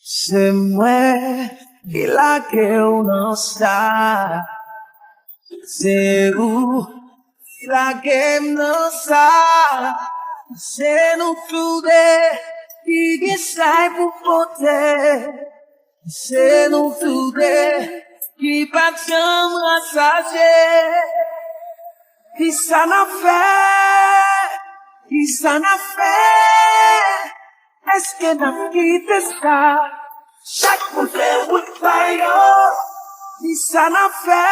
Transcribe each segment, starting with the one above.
Se muere y la que uno está seguro, la que no está se não tude e que sai por poder se não tude que paixão massager está na fé es que na vida está chaque poder with fire está na fé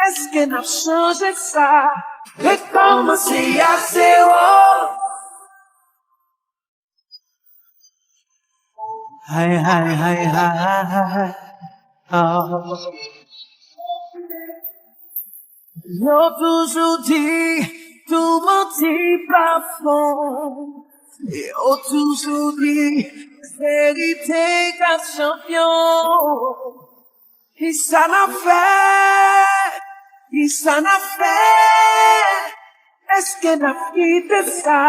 es que na chance está e como se aceu Hi, oh. Yo toujours dit, tout motivation. Yo toujours dit, vérité qu'un champion. Il s'en a fait. Est-ce que n'a quitté ça?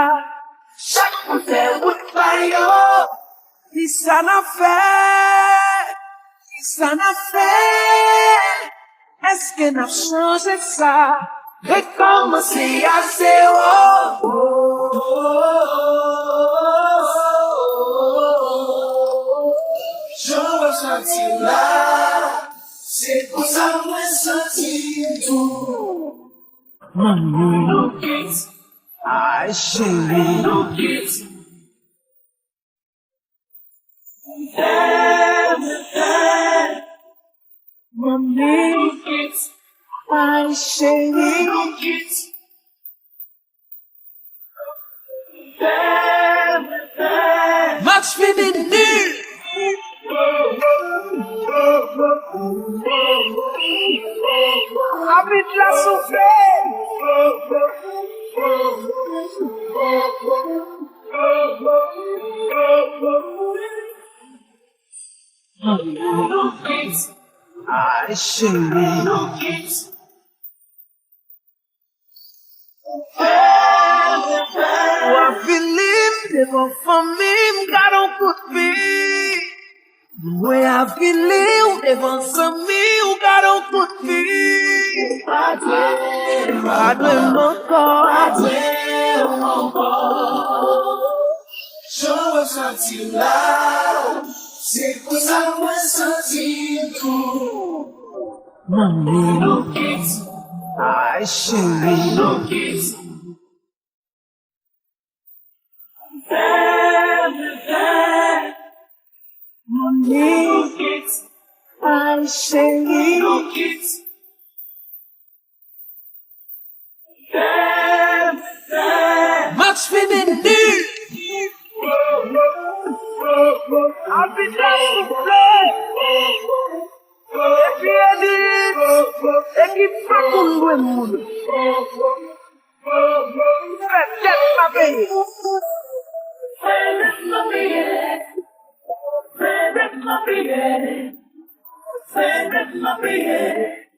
Chaque côté with fire. Il s'en a fait. Est-ce que n'a changé ça? Et comme si à zéro. Je ressenti là, c'est pour ça que je senti tout. Mamma, I chérie. Mamma, I chérie. Match fini nul. Habite la souffrance. I chérie. I believe devant famille, God on could be. Way I believe devant famille, God on could be. Padre mon corps. Je ressenti là, c'est pour ça que je senti tout. Mamma, I chérie. Mamma, I chérie. Match fini nul. Habite la souffrance. Et puis elle dit, équipe pas pour nous et nous. Faites ma paix. Fais ma prière.